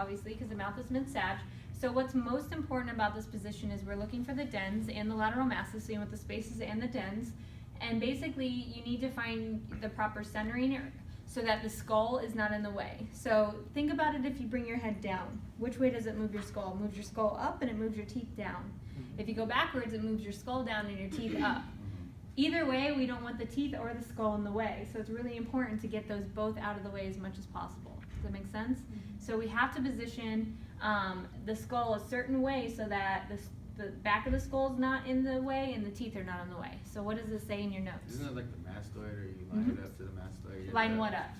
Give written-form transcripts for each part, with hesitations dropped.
obviously, because the mouth is mid-sag. So what's most important about this position is we're looking for the dens and the lateral masses, so you want the spaces and the dens. And basically, you need to find the proper centering so that the skull is not in the way. So think about it if you bring your head down. Which way does it move your skull? It moves your skull up and it moves your teeth down. If you go backwards, it moves your skull down and your teeth up. Either way, we don't want the teeth or the skull in the way. So it's really important to get those both out of the way as much as possible. Does that make sense? So we have to position the skull a certain way so that the back of the skull is not in the way and the teeth are not in the way. So what does this say in your notes? Isn't it like the mastoid, or you line it up to the mastoid? Line what up?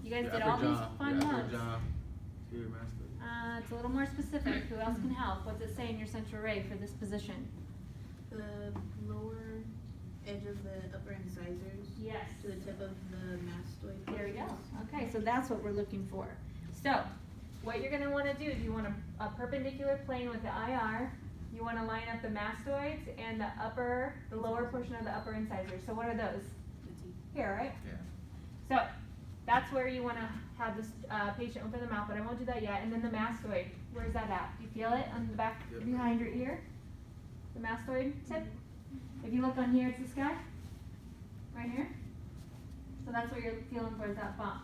You guys did all these fun notes. To your mastoid. It's a little more specific. Who else can help? What's it say in your central ray for this position? The lower edge of the upper incisors. Yes. To the tip of the mastoid. There we go. Okay, so that's what we're looking for. So, what you're going to want to do is you want a perpendicular plane with the IR. You want to line up the mastoids and the lower portion of the upper incisors. So what are those? Here, right? Yeah. So, that's where you want to have this patient open the mouth, but I won't do that yet. And then the mastoid, where's that at? Do you feel it on the back behind your ear? The mastoid tip? If you look on here, it's this guy, right here. So that's what you're feeling for, is that bump.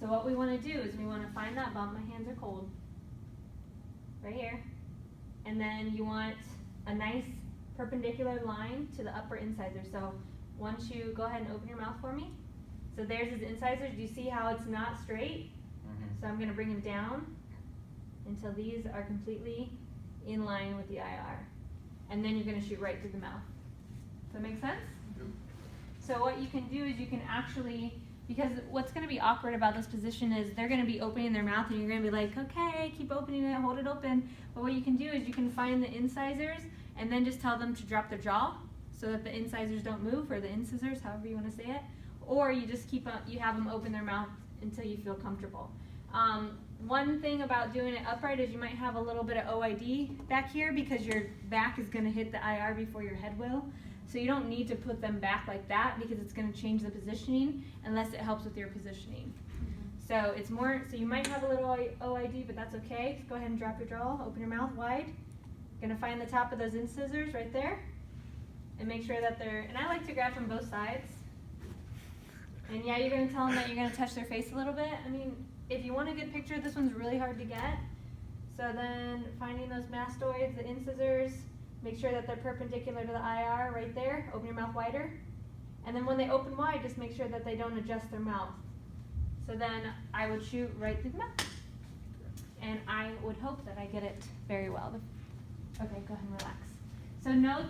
So what we want to do is we want to find that bump. My hands are cold. Right here. And then you want a nice perpendicular line to the upper incisor. So once you go ahead and open your mouth for me. So there's his incisors. Do you see how it's not straight? So I'm going to bring him down until these are completely in line with the IR. And then you're going to shoot right through the mouth. Does that make sense? Yep. So what you can do is you can actually, because what's going to be awkward about this position is they're going to be opening their mouth and you're going to be like, okay, keep opening it, hold it open. But what you can do is you can find the incisors and then just tell them to drop their jaw so that the incisors don't move, or the incisors, however you want to say it. Or you just you have them open their mouth until you feel comfortable. One thing about doing it upright is you might have a little bit of OID back here because your back is going to hit the IR before your head will. So you don't need to put them back like that because it's going to change the positioning unless it helps with your positioning. So it's more, so you might have a little OID, but that's okay. Just go ahead and drop your jaw, open your mouth wide. You're going to find the top of those incisors right there and make sure that they're, and I like to grab from both sides. And yeah, you're going to tell them that you're going to touch their face a little bit. I mean, if you want a good picture, this one's really hard to get. So then finding those mastoids, the incisors, make sure that they're perpendicular to the IR right there. Open your mouth wider. And then when they open wide, just make sure that they don't adjust their mouth. So then I would shoot right through the mouth. And I would hope that I get it very well. Okay, go ahead and relax. So note